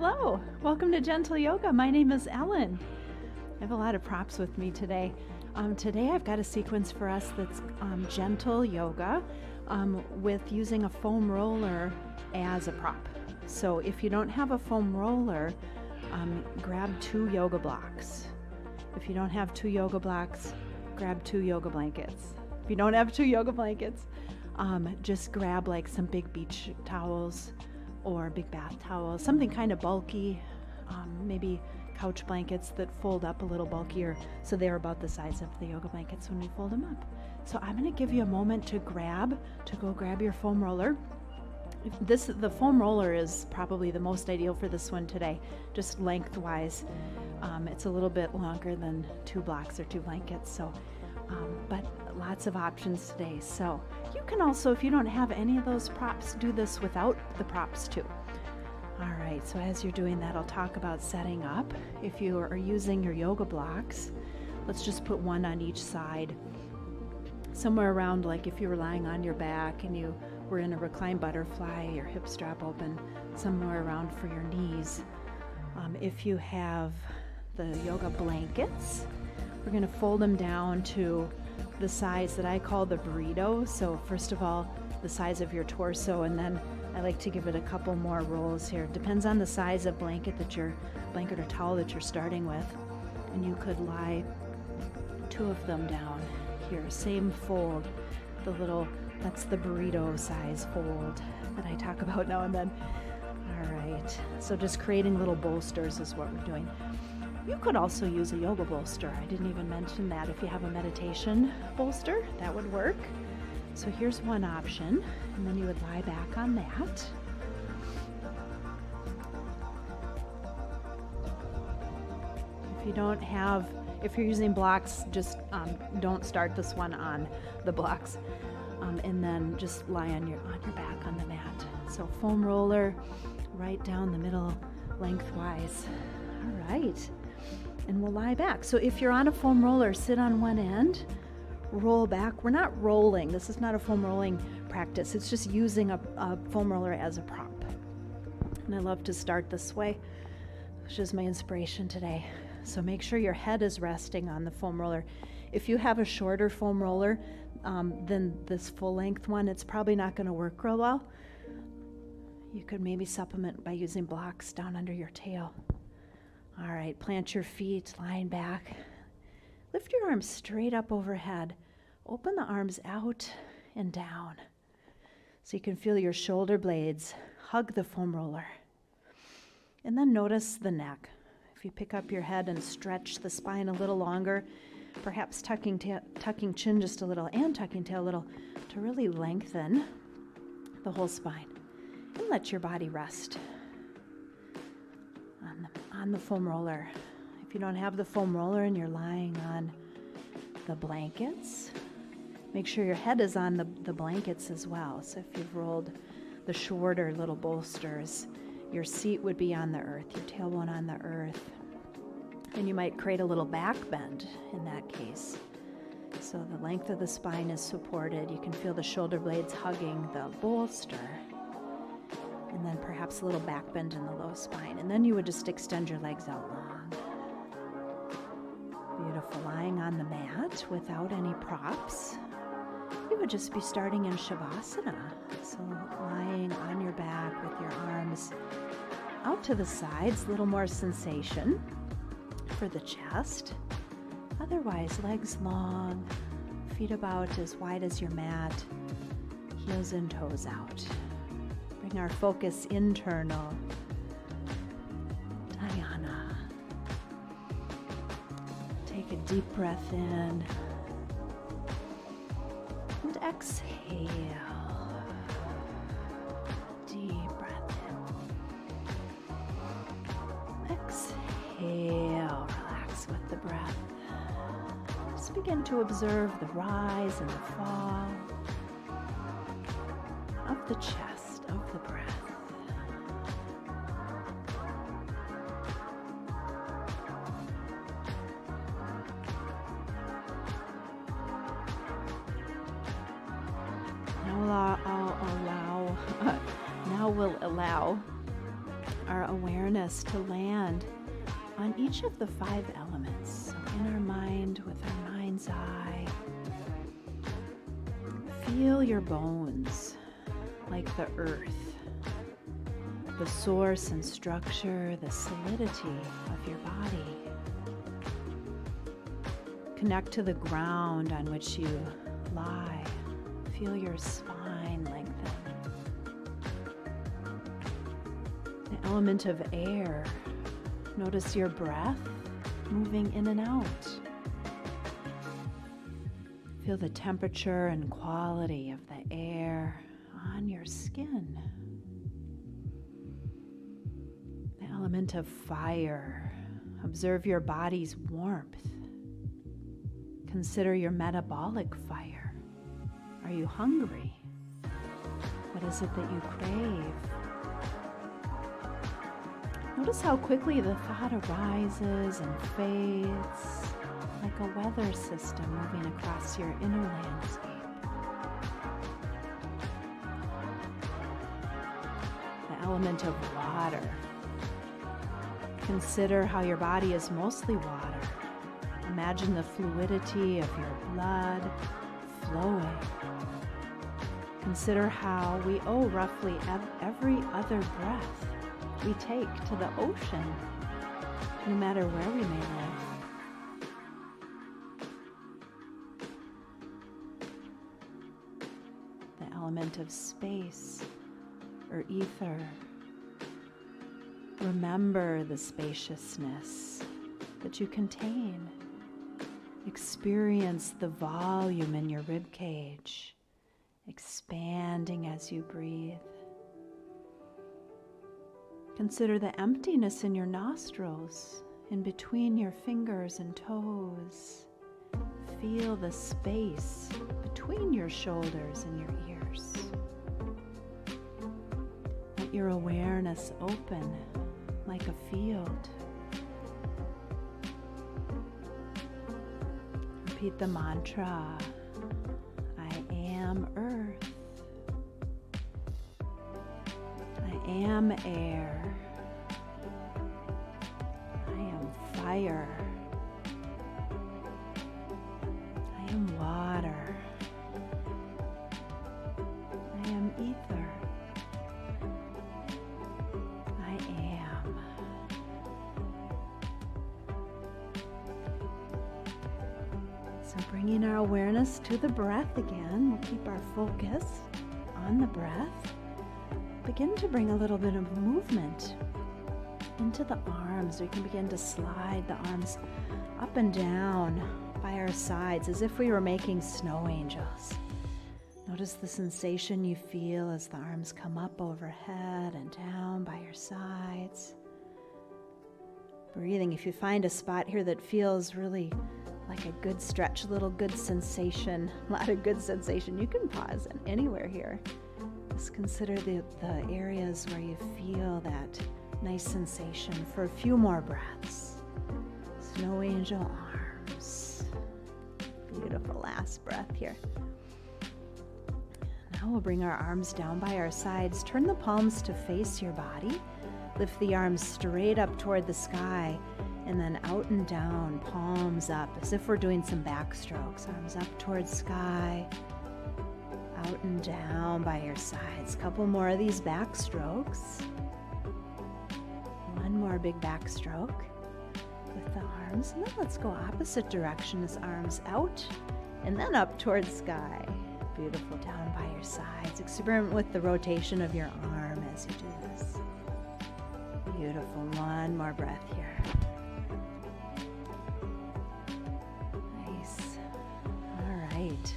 Hello, welcome to Gentle Yoga. My name is Ellen. I have a lot of props with me today. Today I've got a sequence for us that's gentle yoga with using a foam roller as a prop. So if you don't have a foam roller, grab 2 yoga blocks. If you don't have 2 yoga blocks, grab 2 yoga blankets. If you don't have 2 yoga blankets, just grab like some big beach towels or big bath towels, something kind of bulky, maybe couch blankets that fold up a little bulkier so they're about the size of the yoga blankets when we fold them up. So I'm going to give you a moment to go grab your foam roller. The foam roller is probably the most ideal for this one today, just lengthwise. It's a little bit longer than 2 blocks or 2 blankets, so but lots of options today. So you can also, if you don't have any of those props, do this without the props too. All right, so as you're doing that, I'll talk about setting up. If you are using your yoga blocks, let's just put one on each side. Somewhere around, like if you were lying on your back and you were in a reclined butterfly, your hip strap open, somewhere around for your knees. If you have the yoga blankets, we're going to fold them down to the size that I call the burrito. So first of all, the size of your torso, and then I like to give it a couple more rolls here. Depends on the size of blanket or towel that you're starting with. And you could lie 2 of them down here. Same fold, that's the burrito size fold that I talk about now and then. All right, so just creating little bolsters is what we're doing. You could also use a yoga bolster. I didn't even mention that. If you have a meditation bolster, that would work. So here's one option, and then you would lie back on that. If you're using blocks, just don't start this one on the blocks, and then just lie on your back on the mat. So foam roller right down the middle lengthwise. All right. And we'll lie back. So if you're on a foam roller, sit on one end, roll back. We're not rolling. This is not a foam rolling practice. It's just using a foam roller as a prop. And I love to start this way, which is my inspiration today. So make sure your head is resting on the foam roller. If you have a shorter foam roller than this full length one, it's probably not going to work real well. You could maybe supplement by using blocks down under your tail. All right, plant your feet, lying back. Lift your arms straight up overhead. Open the arms out and down so you can feel your shoulder blades hug the foam roller. And then notice the neck. If you pick up your head and stretch the spine a little longer, perhaps tucking chin just a little and tucking tail a little to really lengthen the whole spine. And let your body rest on the foam roller. If you don't have the foam roller and you're lying on the blankets, make sure your head is on the blankets as well. So if you've rolled the shorter little bolsters, your seat would be on the earth, your tailbone on the earth, and you might create a little back bend in that case. So the length of the spine is supported. You can feel the shoulder blades hugging the bolster. And then perhaps a little back bend in the low spine. And then you would just extend your legs out long. Beautiful. Lying on the mat without any props. You would just be starting in Shavasana. So lying on your back with your arms out to the sides, a little more sensation for the chest. Otherwise, legs long, feet about as wide as your mat, heels and toes out. Bring our focus internal. Dhyana. Take a deep breath in and exhale. Deep breath in. Exhale. Relax with the breath. Just begin to observe the rise and the fall of the chest, of the breath. Now we'll allow our awareness to land on each of the 5 elements. So in our mind, with our mind's eye, feel your bones like the earth, the source and structure, the solidity of your body. Connect to the ground on which you lie. Feel your spine lengthen. The element of air. Notice your breath moving in and out. Feel the temperature and quality of the air on your skin. The element of fire. Observe your body's warmth. Consider your metabolic fire. Are you hungry? What is it that you crave? Notice how quickly the thought arises and fades, like a weather system moving across your inner landscape. The element of water. Consider how your body is mostly water. Imagine the fluidity of your blood flowing. Consider how we owe roughly every other breath we take to the ocean, no matter where we may live. The element of space or ether. Remember the spaciousness that you contain. Experience the volume in your rib cage, expanding as you breathe. Consider the emptiness in your nostrils, in between your fingers and toes. Feel the space between your shoulders and your ears. Let your awareness open like a field. Repeat the mantra, I am earth. I am air. I am fire. I am water. I am ether. I am. So bringing our awareness to the breath again, we'll keep our focus on the breath. Begin to bring a little bit of movement into the arms. We can begin to slide the arms up and down by our sides as if we were making snow angels. Notice the sensation you feel as the arms come up overhead and down by your sides. Breathing. If you find a spot here that feels really like a good stretch, a little good sensation, a lot of good sensation, you can pause anywhere here. Just consider the areas where you feel that nice sensation for a few more breaths. Snow angel arms. Beautiful last breath here. Now we'll bring our arms down by our sides. Turn the palms to face your body. Lift the arms straight up toward the sky and then out and down, palms up, as if we're doing some backstrokes. Arms up towards sky. Out and down by your sides. Couple more of these backstrokes. One more big backstroke with the arms. And then let's go opposite direction as arms out and then up towards sky. Beautiful, down by your sides. Experiment with the rotation of your arm as you do this. Beautiful. One more breath here. Nice. All right.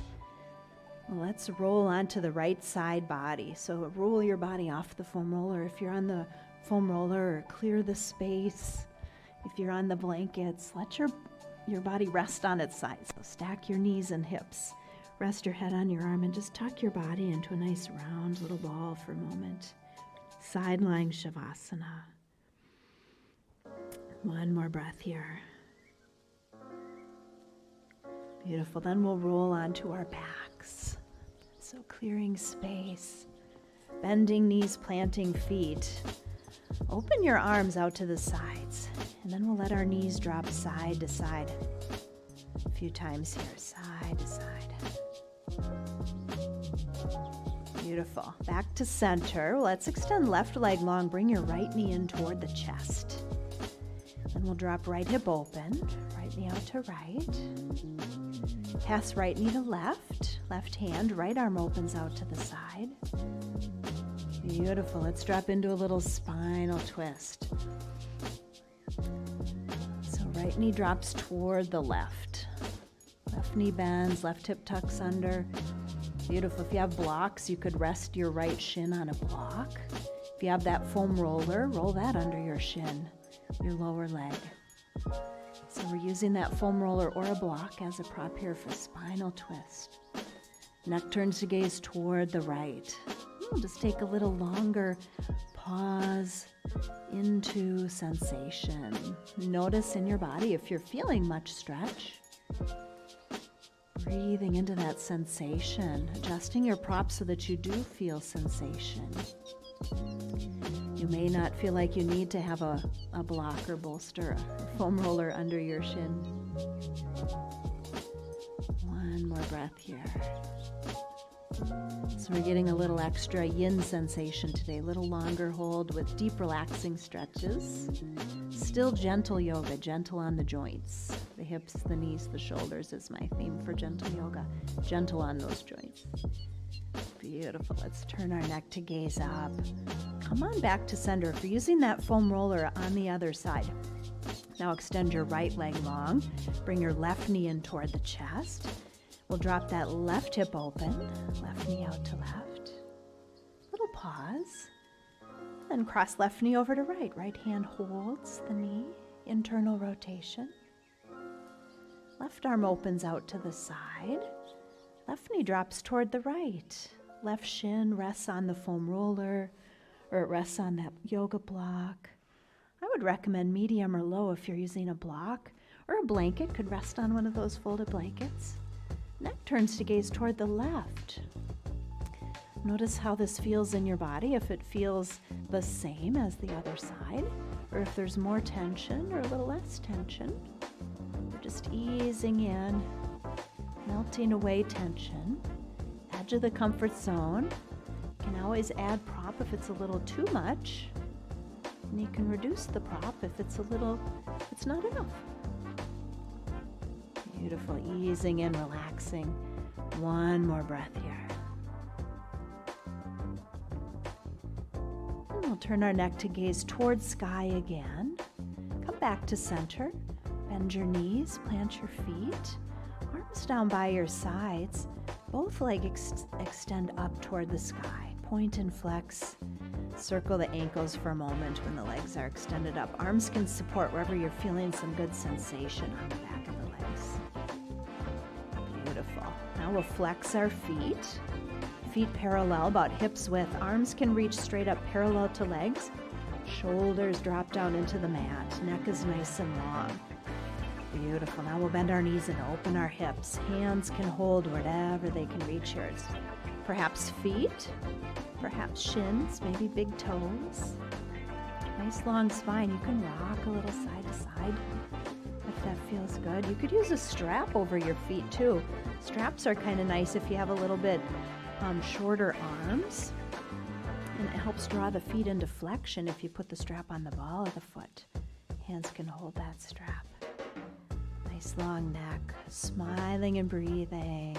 Let's roll onto the right side body. So roll your body off the foam roller. If you're on the foam roller, clear the space. If you're on the blankets, let your body rest on its side. So stack your knees and hips. Rest your head on your arm and just tuck your body into a nice round little ball for a moment. Side lying Shavasana. One more breath here. Beautiful. Then we'll roll onto our backs. So clearing space, bending knees, planting feet. Open your arms out to the sides, and then we'll let our knees drop side to side. A few times here, side to side. Beautiful. Back to center. Let's extend left leg long. Bring your right knee in toward the chest. Then we'll drop right hip open, right knee out to right. Pass right knee to left. Left hand, right arm opens out to the side. Beautiful. Let's drop into a little spinal twist. So right knee drops toward the left. Left knee bends, left hip tucks under. Beautiful. If you have blocks, you could rest your right shin on a block. If you have that foam roller, roll that under your shin, your lower leg. So we're using that foam roller or a block as a prop here for spinal twist. Neck turns to gaze toward the right. We'll just take a little longer pause into sensation. Notice in your body if you're feeling much stretch. Breathing into that sensation, adjusting your prop so that you do feel sensation. You may not feel like you need to have a block or bolster, a foam roller under your shin. One more breath here. So we're getting a little extra yin sensation today, a little longer hold with deep relaxing stretches. Still gentle yoga, gentle on the joints. The hips, the knees, the shoulders is my theme for gentle yoga. Gentle on those joints. Beautiful. Let's turn our neck to gaze up. Come on back to center. If you're using that foam roller on the other side, now extend your right leg long. Bring your left knee in toward the chest. We'll drop that left hip open, left knee out to left. Little pause. Then cross left knee over to right. Right hand holds the knee, internal rotation. Left arm opens out to the side. Left knee drops toward the right. Left shin rests on the foam roller, or it rests on that yoga block. I would recommend medium or low if you're using a block, or a blanket could rest on one of those folded blankets. Neck turns to gaze toward the left. Notice how this feels in your body, if it feels the same as the other side, or if there's more tension or a little less tension. We're just easing in, melting away tension. Edge of the comfort zone. You can always add prop if it's a little too much, and you can reduce the prop if it's not enough. Beautiful, easing in, relaxing. One more breath here. And we'll turn our neck to gaze towards sky again. Come back to center. Bend your knees, plant your feet. Arms down by your sides. Both legs extend up toward the sky. Point and flex. Circle the ankles for a moment when the legs are extended up. Arms can support wherever you're feeling some good sensation on the back of the legs. Beautiful. Now we'll flex our feet. Feet parallel, about hips width. Arms can reach straight up parallel to legs. Shoulders drop down into the mat. Neck is nice and long. Beautiful. Now we'll bend our knees and open our hips. Hands can hold wherever they can reach here. Perhaps feet, perhaps shins, maybe big toes. Nice long spine. You can rock a little side to side if that feels good. You could use a strap over your feet too. Straps are kind of nice if you have a little bit shorter arms. And it helps draw the feet into flexion if you put the strap on the ball of the foot. Hands can hold that strap. Nice long neck, smiling and breathing.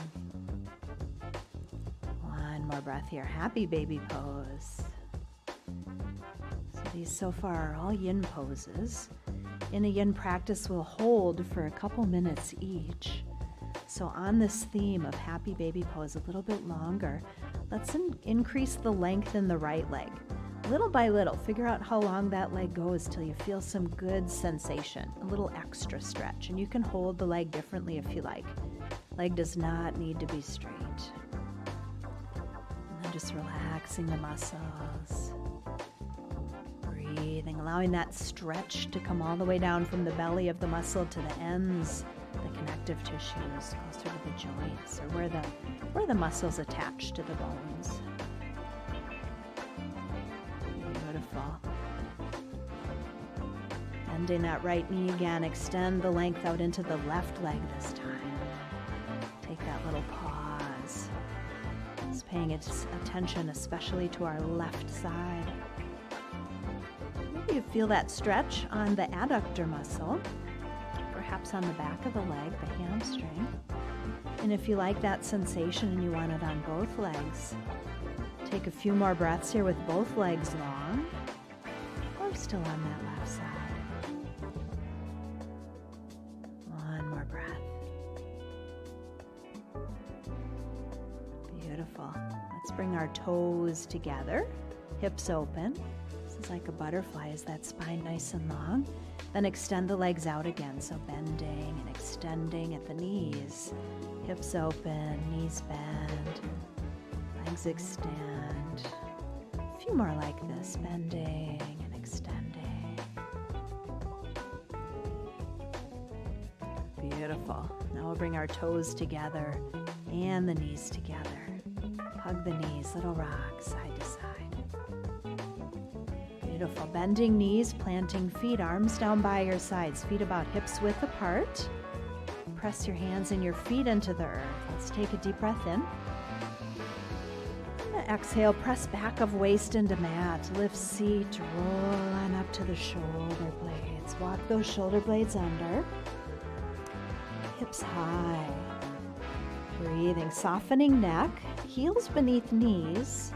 One more breath here. Happy baby pose. So these so far are all yin poses. In a yin practice, we'll hold for a couple minutes each. So on this theme of happy baby pose, a little bit longer, let's increase the length in the right leg. Little by little, figure out how long that leg goes till you feel some good sensation, a little extra stretch. And you can hold the leg differently if you like. Leg does not need to be straight. And then just relaxing the muscles. Breathing, allowing that stretch to come all the way down from the belly of the muscle to the ends, the connective tissues, closer to the joints, or where the muscles attach to the bones. Beautiful. bending that right knee again. Extend the length out into the left leg this time. Take that little pause. Just paying attention especially to our left side. Maybe you feel that stretch on the adductor muscle, perhaps on the back of the leg, the hamstring. And if you like that sensation and you want it on both legs, take a few more breaths here with both legs long, or still on that left side. One more breath. Beautiful. Let's bring our toes together, hips open. This is like a butterfly, is that spine nice and long? Then extend the legs out again, so bending and extending at the knees. Hips open, knees bend, legs extend. A few more like this, bending and extending. Beautiful. Now we'll bring our toes together and the knees together. Hug the knees, little rock, side to side. Beautiful. Bending knees, planting feet, arms down by your sides, feet about hips width apart. Press your hands and your feet into the earth. Let's take a deep breath in. And exhale, press back of waist into mat. Lift seat, roll on up to the shoulder blades. Walk those shoulder blades under. Hips high. Breathing, softening neck, heels beneath knees.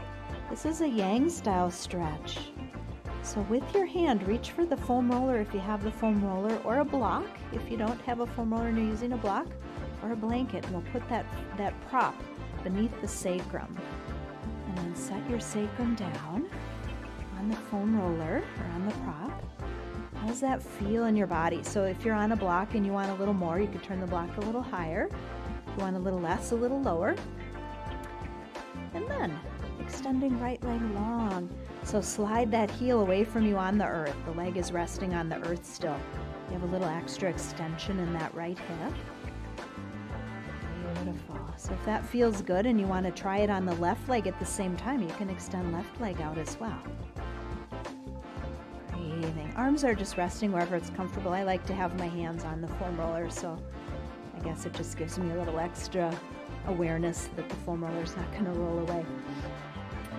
This is a yang style stretch. So with your hand, reach for the foam roller if you have the foam roller, or a block if you don't have a foam roller and you're using a block, or a blanket, and we'll put that prop beneath the sacrum. And then set your sacrum down on the foam roller or on the prop. How does that feel in your body? So if you're on a block and you want a little more, you could turn the block a little higher. If you want a little less, a little lower. And then extending right leg long. So slide that heel away from you on the earth. The leg is resting on the earth still. You have a little extra extension in that right hip. Beautiful. So if that feels good and you want to try it on the left leg at the same time, you can extend left leg out as well. Breathing. Arms are just resting wherever it's comfortable. I like to have my hands on the foam roller, so I guess it just gives me a little extra awareness that the foam roller is not going to roll away.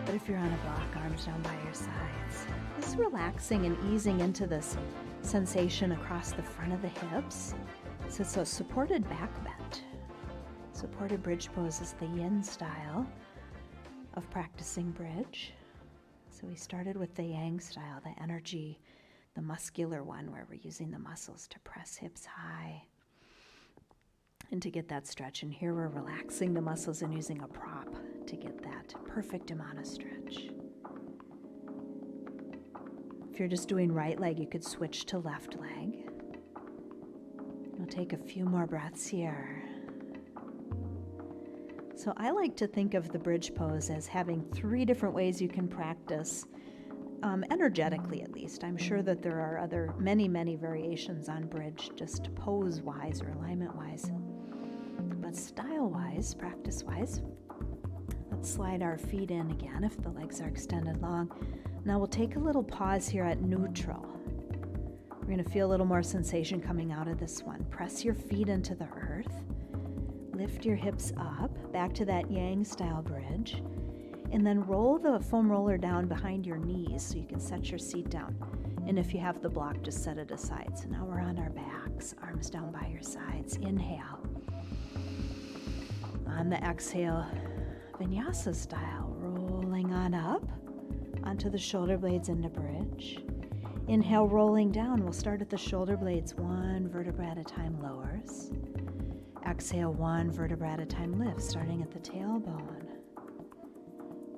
But if you're on a block, arms down by your sides. Just relaxing and easing into this sensation across the front of the hips. So it's a supported back bend. Supported bridge pose is the yin style of practicing bridge. So we started with the yang style, the energy, the muscular one, where we're using the muscles to press hips high and to get that stretch. And here we're relaxing the muscles and using a prop to get that perfect amount of stretch. If you're just doing right leg, you could switch to left leg. We'll take a few more breaths here. So I like to think of the bridge pose as having 3 different ways you can practice, energetically at least. I'm sure that there are many variations on bridge, just pose-wise or alignment-wise. But style-wise, practice-wise, let's slide our feet in again if the legs are extended long. Now we'll take a little pause here at neutral. We're going to feel a little more sensation coming out of this one. Press your feet into the earth. Lift your hips up, back to that yang style bridge. And then roll the foam roller down behind your knees so you can set your seat down. And if you have the block, just set it aside. So now we're on our backs, arms down by your sides. Inhale. On the exhale, vinyasa style, rolling on up onto the shoulder blades into bridge. Inhale, rolling down. We'll start at the shoulder blades, 1 vertebra at a time lowers. Exhale, 1 vertebra at a time lifts, starting at the tailbone.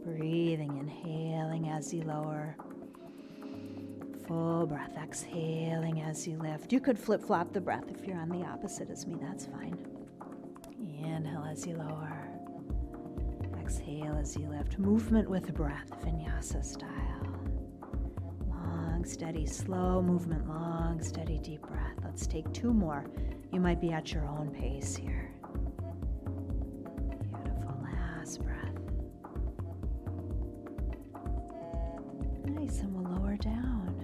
Breathing, inhaling as you lower. Full breath, exhaling as you lift. You could flip-flop the breath if you're on the opposite as me, that's fine. Inhale as you lower. Exhale as you lift. Movement with breath, vinyasa style. Long, steady, slow movement, long, steady, deep breath. Let's take 2 more. You might be at your own pace here. Beautiful, last breath. Nice, and we'll lower down.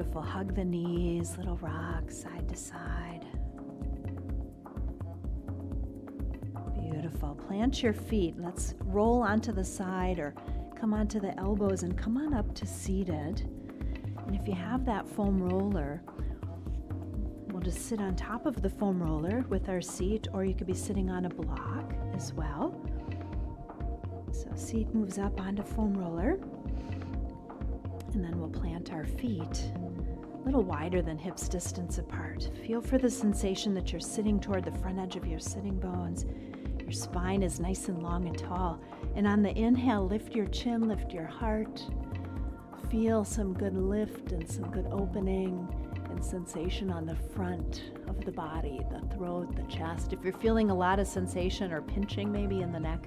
Beautiful. Hug the knees, little rocks side to side. Beautiful. Plant your feet. Let's roll onto the side or come onto the elbows and come on up to seated. And if you have that foam roller, we'll just sit on top of the foam roller with our seat, or you could be sitting on a block as well. So seat moves up onto foam roller. And then we'll plant our feet a little wider than hips distance apart. Feel for the sensation that you're sitting toward the front edge of your sitting bones. Your spine is nice and long and tall. And on the inhale, lift your chin, lift your heart. Feel some good lift and some good opening and sensation on the front of the body, the throat, the chest. If you're feeling a lot of sensation or pinching maybe in the neck,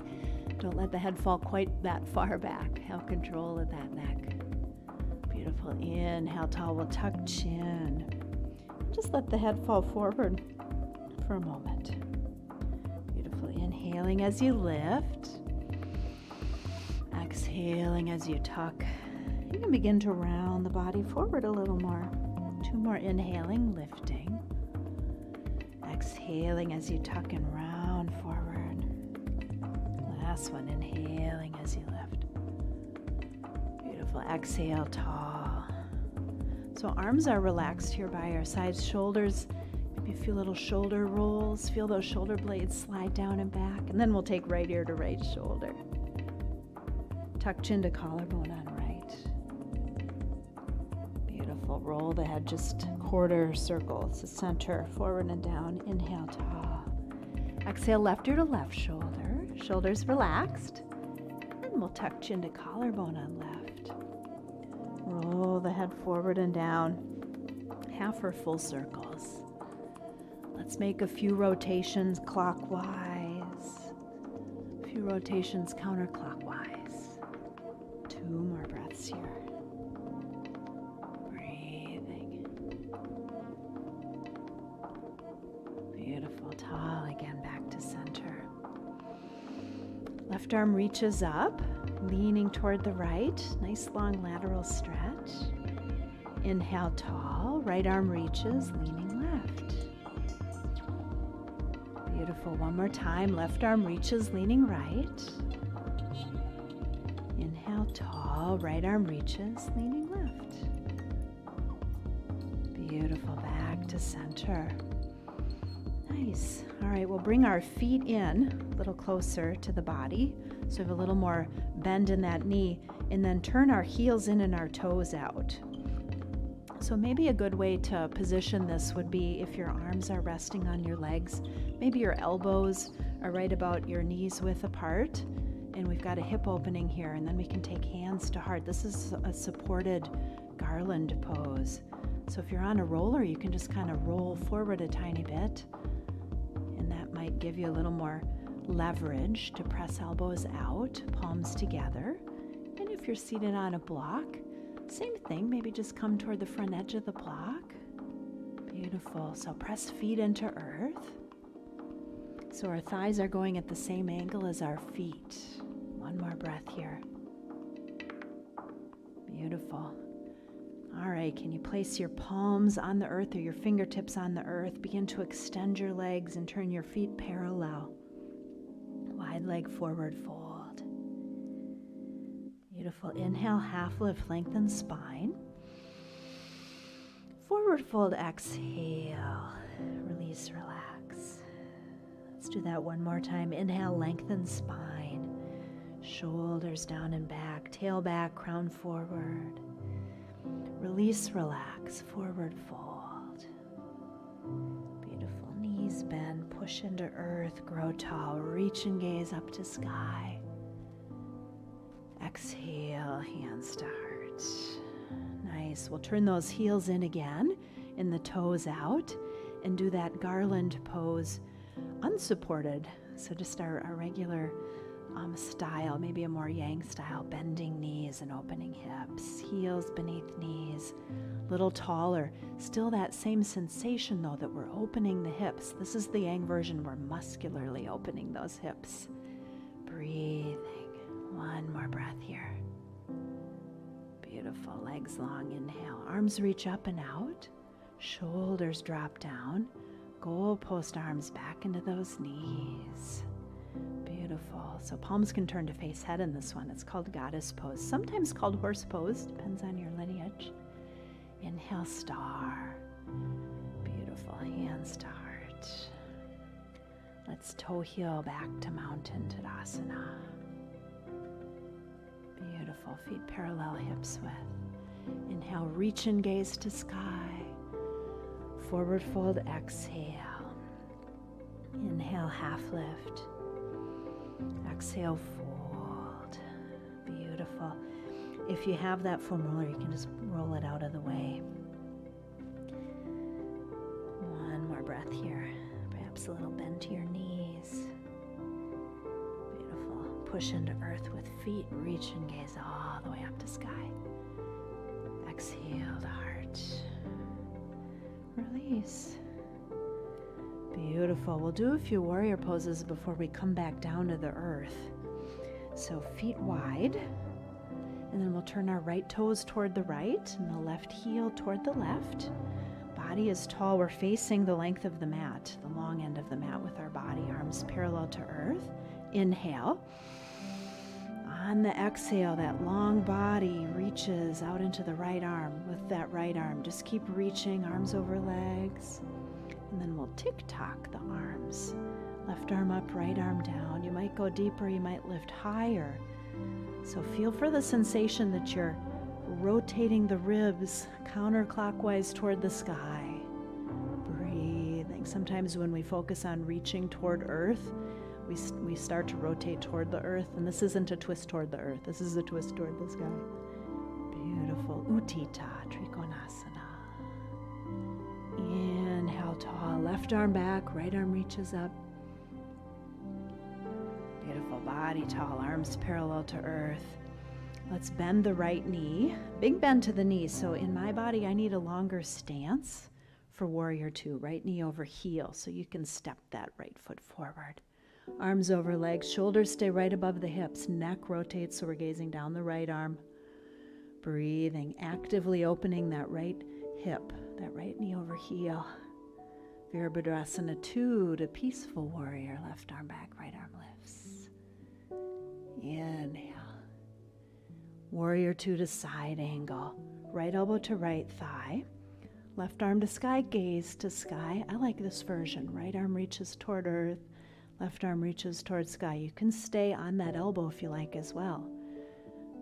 don't let the head fall quite that far back. Have control of that neck. Beautiful. Inhale, tall. We'll tuck chin. Just let the head fall forward for a moment. Beautiful. Inhaling as you lift. Exhaling as you tuck. You can begin to round the body forward a little more. 2 more inhaling, lifting. Exhaling as you tuck and round forward. Last one, inhaling as you lift. Beautiful. Exhale, tall. So arms are relaxed here by our sides. Shoulders, maybe a few little shoulder rolls. Feel those shoulder blades slide down and back. And then we'll take right ear to right shoulder. Tuck chin to collarbone on right. Beautiful. Roll the head just quarter circle to center, forward and down. Inhale, tall. Exhale, left ear to left shoulder. Shoulders relaxed. And we'll tuck chin to collarbone on left. Roll the head forward and down, half or full circles. Let's make a few rotations clockwise, a few rotations counterclockwise. 2 more breaths here. Breathing. Beautiful. Tall again, back to center. Left arm reaches up, leaning toward the right. Nice long lateral stretch. Inhale, tall. Right arm reaches, leaning left. Beautiful. One more time. Left arm reaches, leaning right. Inhale, tall. Right arm reaches, leaning left. Beautiful. Back to center. Nice. All right, we'll bring our feet in a little closer to the body. So we have a little more bend in that knee, and then turn our heels in and our toes out. So maybe a good way to position this would be if your arms are resting on your legs, maybe your elbows are right about your knees width apart, and we've got a hip opening here, and then we can take hands to heart. This is a supported garland pose. So if you're on a roller, you can just kind of roll forward a tiny bit, and that might give you a little more leverage to press elbows out, palms together. And if you're seated on a block, same thing, maybe just come toward the front edge of the block. Beautiful. So press feet into earth. So our thighs are going at the same angle as our feet. 1 more breath here. Beautiful. All right, can you place your palms on the earth or your fingertips on the earth? Begin to extend your legs and turn your feet parallel. Wide leg forward fold. Beautiful. Inhale, half lift, lengthen spine. Forward fold, exhale. Release, relax. Let's do that one more time. Inhale, lengthen spine. Shoulders down and back, tail back, crown forward. Release, relax, forward fold. Beautiful. Knees bend, push into earth, grow tall, reach and gaze up to sky. Exhale, hands to heart. Nice. We'll turn those heels in again and the toes out and do that garland pose unsupported. So just our regular style, maybe a more yang style, bending knees and opening hips, heels beneath knees, little taller. Still that same sensation though that we're opening the hips. This is the yang version. We're muscularly opening those hips. Breathing. 1 more breath here. Beautiful. Legs long. Inhale. Arms reach up and out. Shoulders drop down. Goalpost arms back into those knees. Beautiful. So palms can turn to face head in this one. It's called goddess pose. Sometimes called horse pose. Depends on your lineage. Inhale, star. Beautiful. Hands to heart. Let's toe heel back to mountain Tadasana. Beautiful. Feet parallel, hips width. Inhale, reach and gaze to sky. Forward fold, exhale. Inhale, half lift. Exhale, fold. Beautiful. If you have that foam roller, you can just roll it out of the way. One more breath here. Perhaps a little bend to your knees. Beautiful. Push into earth with feet. Reach and gaze all the way up to sky. Exhale to heart. Release. Beautiful. We'll do a few warrior poses before we come back down to the earth. So feet wide, and then we'll turn our right toes toward the right and the left heel toward the left. Body is tall. We're facing the length of the mat, the long end of the mat with our body, arms parallel to earth. Inhale. On the exhale, that long body reaches out into the right arm. With that right arm, just keep reaching, arms over legs. And then we'll tick-tock the arms. Left arm up, right arm down. You might go deeper, you might lift higher. So feel for the sensation that you're rotating the ribs counterclockwise toward the sky. Breathing. Sometimes when we focus on reaching toward earth, we start to rotate toward the earth, and this isn't a twist toward the earth. This is a twist toward the sky. Beautiful. Utthita Trikonasana. Inhale, tall. Left arm back, right arm reaches up. Beautiful. Body tall, arms parallel to earth. Let's bend the right knee. Big bend to the knee. So in my body, I need a longer stance for warrior two. Right knee over heel, so you can step that right foot forward. Arms over legs, shoulders stay right above the hips. Neck rotates, so we're gazing down the right arm. Breathing, actively opening that right hip, that right knee over heel. Virabhadrasana 2 to peaceful warrior. Left arm back, right arm lifts. Inhale. Warrior 2 to side angle. Right elbow to right thigh. Left arm to sky, gaze to sky. I like this version. Right arm reaches toward earth. Left arm reaches toward sky. You can stay on that elbow if you like as well.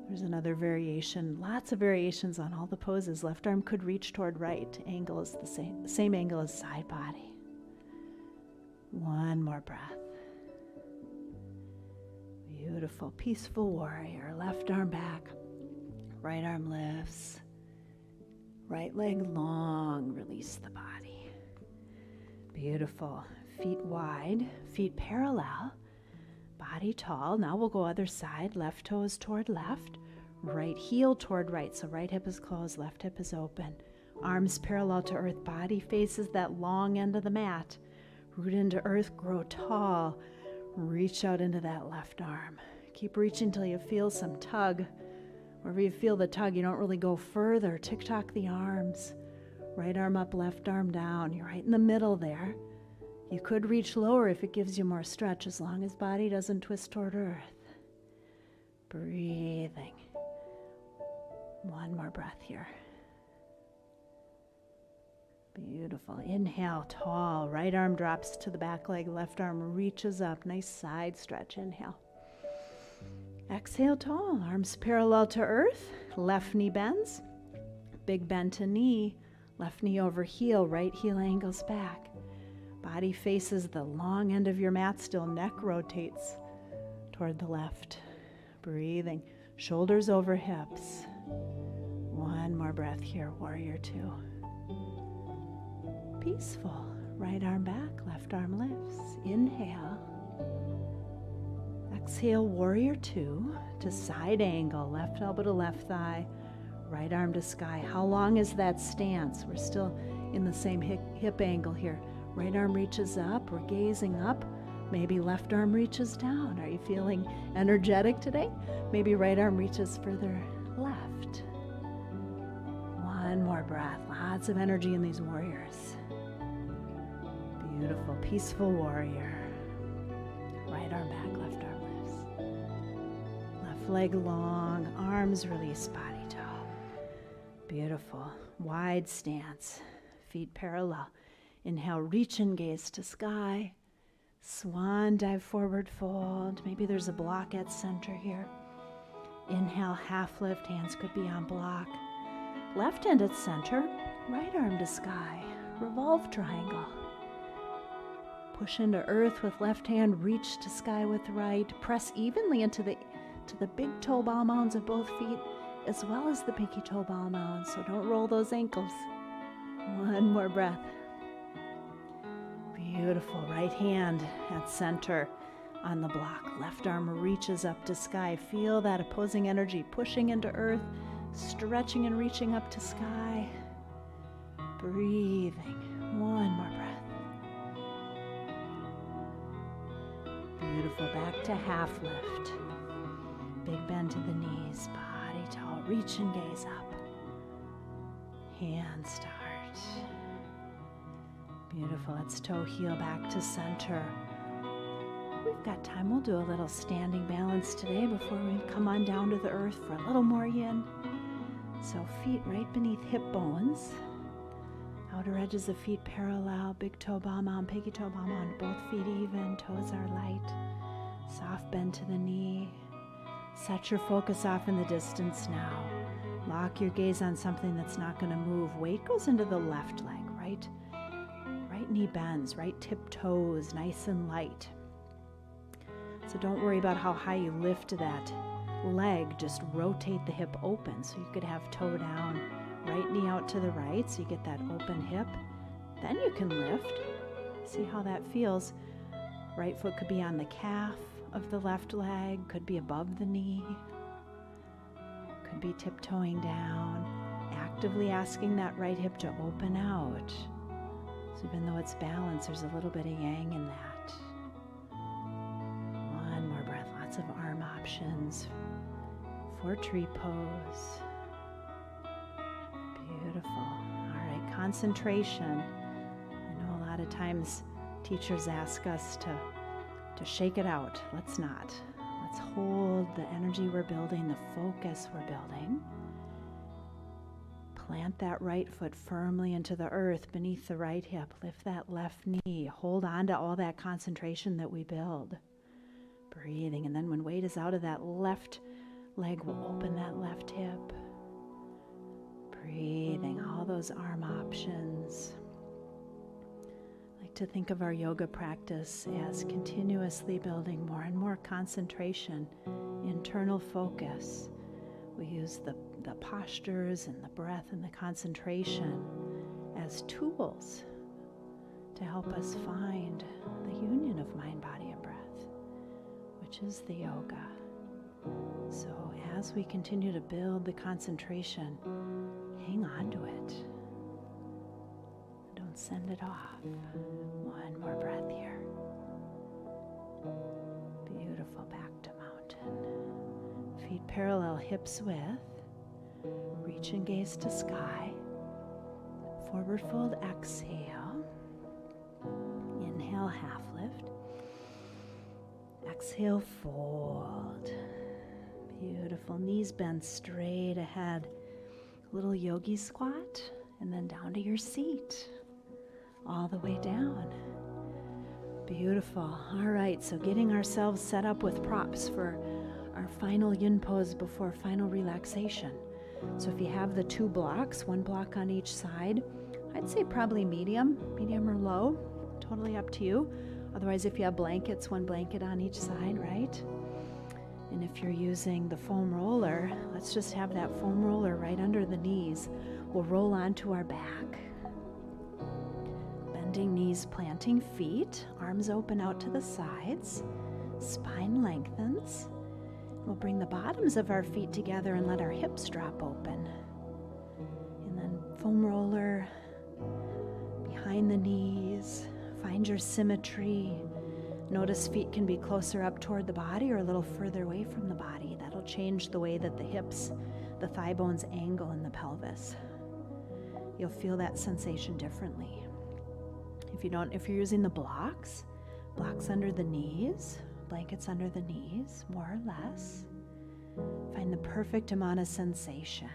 There's another variation. Lots of variations on all the poses. Left arm could reach toward right. Angle is the same angle as side body. One more breath. Beautiful. Peaceful warrior. Left arm back. Right arm lifts. Right leg long. Release the body. Beautiful. Feet wide, feet parallel, body tall. Now we'll go other side. Left toes toward left, right heel toward right. So right hip is closed, left hip is open. Arms parallel to earth, body faces that long end of the mat. Root into earth, grow tall. Reach out into that left arm. Keep reaching till you feel some tug. Wherever you feel the tug, you don't really go further. Tick-tock the arms. Right arm up, left arm down. You're right in the middle there. You could reach lower if it gives you more stretch, as long as body doesn't twist toward earth. Breathing. One more breath here. Beautiful. Inhale, tall. Right arm drops to the back leg. Left arm reaches up. Nice side stretch. Inhale. Exhale, tall. Arms parallel to earth. Left knee bends. Big bend to knee. Left knee over heel. Right heel angles back. Body faces the long end of your mat still. Neck rotates toward the left. Breathing. Shoulders over hips. One more breath here. Warrior 2. Peaceful. Right arm back. Left arm lifts. Inhale. Exhale. Warrior 2 to side angle. Left elbow to left thigh. Right arm to sky. How long is that stance? We're still in the same hip angle here. Right arm reaches up, we're gazing up. Maybe left arm reaches down. Are you feeling energetic today? Maybe right arm reaches further left. more breath. Lots of energy in these warriors. Beautiful, peaceful warrior. Right arm back, left arm lifts. Left leg long, arms release, body tall. Beautiful. Wide stance, feet parallel. Inhale, reach and gaze to sky. Swan, dive forward, fold. Maybe there's a block at center here. Inhale, half lift, hands could be on block. Left hand at center, right arm to sky. Revolve triangle. Push into earth with left hand, reach to sky with right. Press evenly into the big toe ball mounds of both feet, as well as the pinky toe ball mounds, so don't roll those ankles. One more breath. Beautiful. Right hand at center on the block. Left arm reaches up to sky. Feel that opposing energy pushing into earth, stretching and reaching up to sky. Breathing. One more breath. Beautiful. Back to half lift. Big bend to the knees. Body tall. Reach and gaze up. Hand start. Beautiful. Let's toe heel back to center. We've got time. We'll do a little standing balance today before we come on down to the earth for a little more yin. So feet right beneath hip bones. Outer edges of feet parallel. Big toe ball mound, pinky toe ball mound. Both feet even. Toes are light. Soft bend to the knee. Set your focus off in the distance now. Lock your gaze on something that's not going to move. Weight goes into the left leg, right? Right knee bends, right tip toes, nice and light. So don't worry about how high you lift that leg. Just rotate the hip open. So you could have toe down, right knee out to the right, so you get that open hip. Then you can lift. See how that feels. Right foot could be on the calf of the left leg, could be above the knee, could be tiptoeing down, actively asking that right hip to open out. So even though it's balanced, there's a little bit of yang in that. One more breath. Lots of arm options for tree pose. Beautiful. All right, concentration. I know a lot of times teachers ask us to shake it out. Let's not. Let's hold the energy we're building, the focus we're building. Plant that right foot firmly into the earth beneath the right hip. Lift that left knee. Hold on to all that concentration that we build. Breathing. And then when weight is out of that left leg, we'll open that left hip. Breathing. All those arm options. I like to think of our yoga practice as continuously building more and more concentration, internal focus. We use the postures and the breath and the concentration as tools to help us find the union of mind, body, and breath, which is the yoga. So as we continue to build the concentration, hang on to it. Don't send it off. One more breath here. Beautiful. Back to mountain. Feet parallel, hips width. Reach and gaze to sky. Forward fold, exhale. Inhale, half lift. Exhale, fold. Beautiful. Knees bent straight ahead. Little yogi squat, and then down to your seat. All the way down. Beautiful. All right, so getting ourselves set up with props for our final yin pose before final relaxation. So if you have the two blocks, one block on each side, I'd say probably medium or low, totally up to you. Otherwise, if you have blankets, one blanket on each side, right? And if you're using the foam roller, let's just have that foam roller right under the knees. We'll roll onto our back. Bending knees, planting feet, arms open out to the sides, spine lengthens. We'll bring the bottoms of our feet together and let our hips drop open. And then foam roller behind the knees. Find your symmetry. Notice feet can be closer up toward the body or a little further away from the body. That'll change the way that the hips, the thigh bones angle in the pelvis. you'll feel that sensation differently. If you're using the blocks under the knees, blankets under the knees, more or less, find the perfect amount of sensation.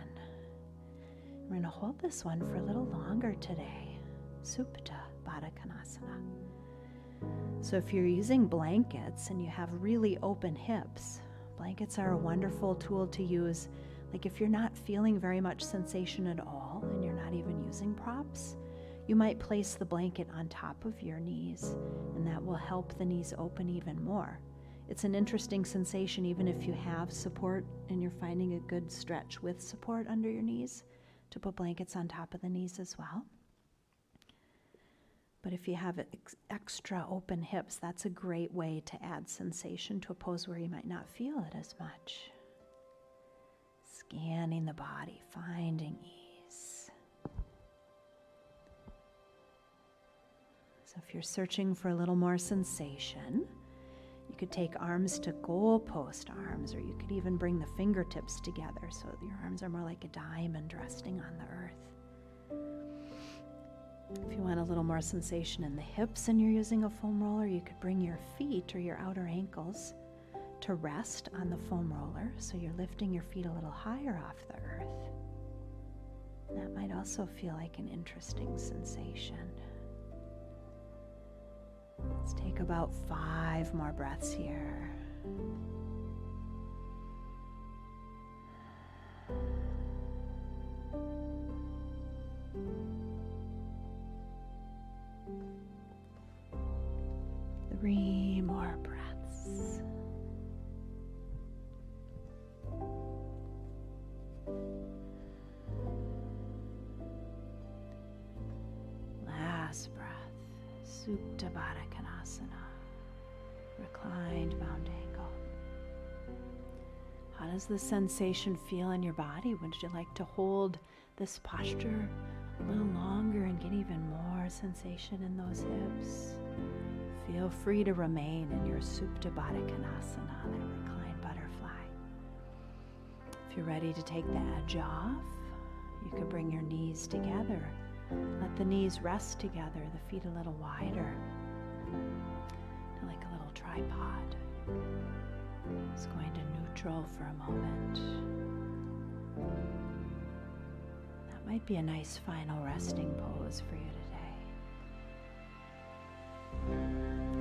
We're going to hold this one for a little longer today. Supta Baddha Konasana. So if you're using blankets and you have really open hips, blankets are a wonderful tool to use. Like if you're not feeling very much sensation at all and you're not even using props, you might place the blanket on top of your knees, and that will help the knees open even more. It's an interesting sensation even if you have support and you're finding a good stretch with support under your knees, to put blankets on top of the knees as well. But if you have extra open hips, that's a great way to add sensation to a pose where you might not feel it as much. Scanning the body, finding ease. So if you're searching for a little more sensation, you could take arms to goalpost arms, or you could even bring the fingertips together so that your arms are more like a diamond resting on the earth. If you want a little more sensation in the hips and you're using a foam roller, you could bring your feet or your outer ankles to rest on the foam roller, so you're lifting your feet a little higher off the earth. That might also feel like an interesting sensation. Let's take about 5 more breaths here. Three more breaths. Last breath. Supta Baddha Konasana, reclined bound angle. How does the sensation feel in your body? Would you like to hold this posture a little longer and get even more sensation in those hips? Feel free to remain in your Supta Baddha Konasana, that reclined butterfly. If you're ready to take the edge off, you can bring your knees together. Let the knees rest together, the feet a little wider, like a little tripod. Just going to neutral for a moment. That might be a nice final resting pose for you today.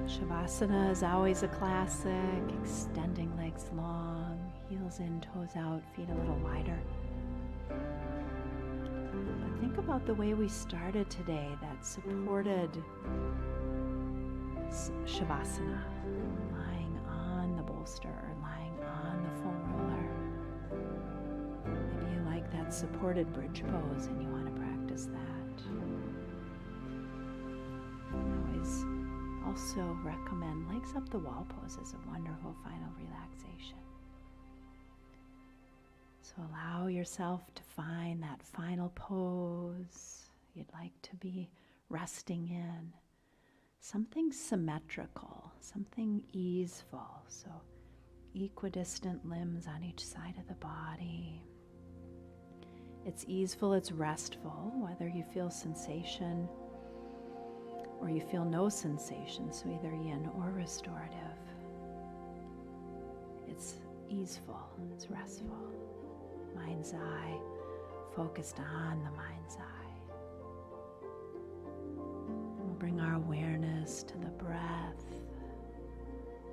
Shavasana is always a classic, extending legs long, heels in, toes out, feet a little wider. But think about the way we started today, that supported Shavasana, lying on the bolster or lying on the foam roller. Maybe you like that supported bridge pose and you want to practice that. I always also recommend legs up the wall pose as a wonderful final relaxation. So allow yourself to find that final pose you'd like to be resting in. Something symmetrical, something easeful. So equidistant limbs on each side of the body. It's easeful, it's restful, whether you feel sensation or you feel no sensation, so either yin or restorative. It's easeful, it's restful. Mind's eye focused on the mind's eye. We'll bring our awareness to the breath,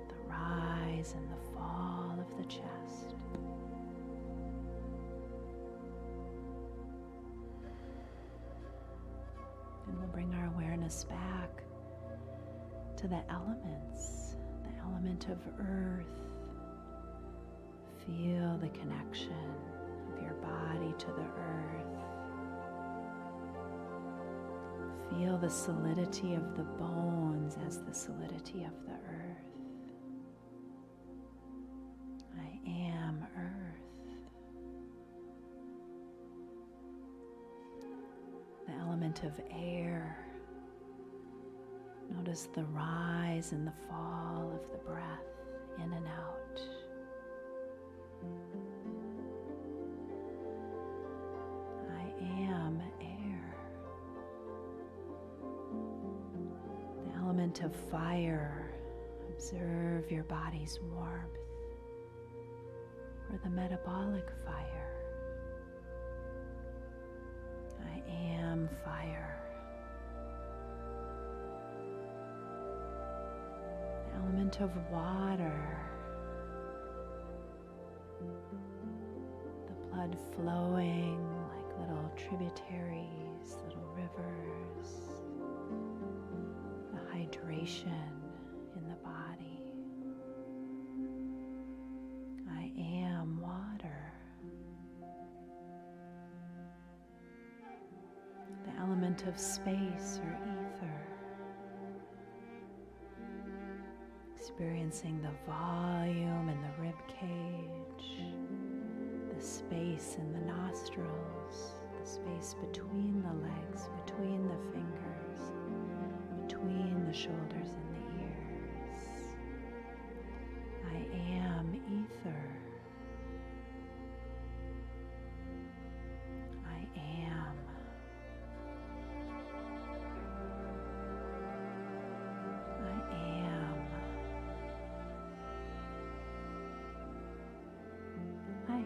the rise and the fall of the chest. And we'll bring our awareness back to the elements, the element of earth. Feel the connection of your body to the earth. Feel the solidity of the bones as the solidity of the earth. I am earth. The element of air. Notice the rise and the fall of the breath in and out. I am air. element of fire. Observe your body's warmth, or the metabolic fire. I am fire. The element of water. The blood flowing like little tributaries, little rivers. The hydration in the body. I am water. The element of space or ether. Experiencing the volume in the rib cage, the space in the nostrils, the space between the legs, between the fingers, between the shoulders and the ears. I am ether. I am. I am. I am.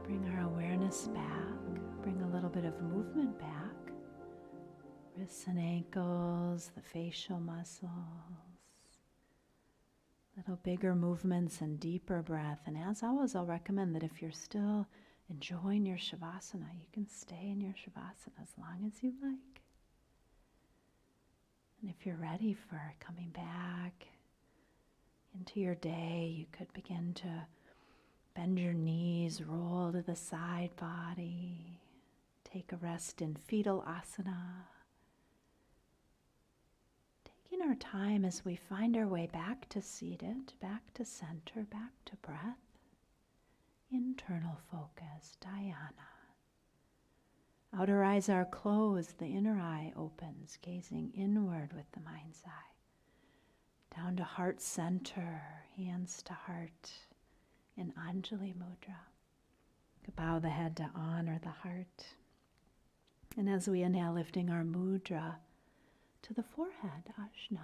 Bring our awareness back. Bring a little bit of movement back. Wrists and ankles, the facial muscles. Little bigger movements and deeper breath. And as always, I'll recommend that if you're still enjoying your Shavasana, you can stay in your Shavasana as long as you like. And if you're ready for coming back into your day, you could begin to bend your knees, roll to the side body, take a rest in fetal asana. Taking our time as we find our way back to seated, back to center, back to breath. Internal focus, dhyana. Outer eyes are closed, the inner eye opens, gazing inward with the mind's eye. Down to heart center, hands to heart, in Anjali Mudra. Bow the head to honor the heart. And as we inhale, lifting our mudra to the forehead, Ajna.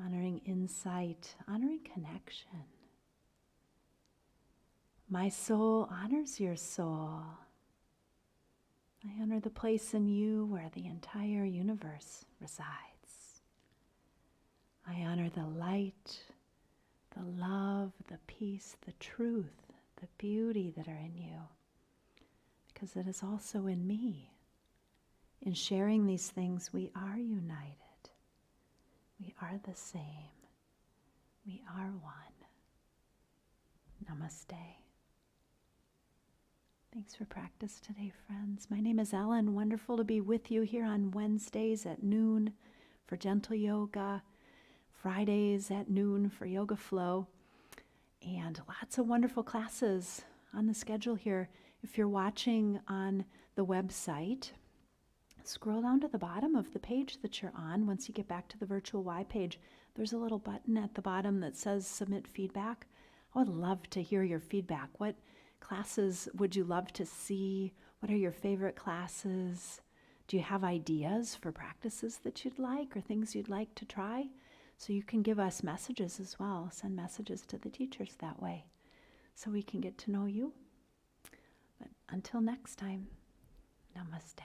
Honoring insight, honoring connection. My soul honors your soul. I honor the place in you where the entire universe resides. I honor the light, the love, the peace, the truth, the beauty that are in you, because it is also in me. In sharing these things, we are united. We are the same. We are one. Namaste. Thanks for practice today, friends. My name is Ellen. Wonderful to be with you here on Wednesdays at noon for gentle yoga, Fridays at noon for yoga flow, and lots of wonderful classes on the schedule here. If you're watching on the website, scroll down to the bottom of the page that you're on. Once you get back to the virtual Y page, there's a little button at the bottom that says submit feedback. I would love to hear your feedback. What classes would you love to see? What are your favorite classes? Do you have ideas for practices that you'd like or things you'd like to try? So you can give us messages as well. Send messages to the teachers that way so we can get to know you. But until next time, namaste.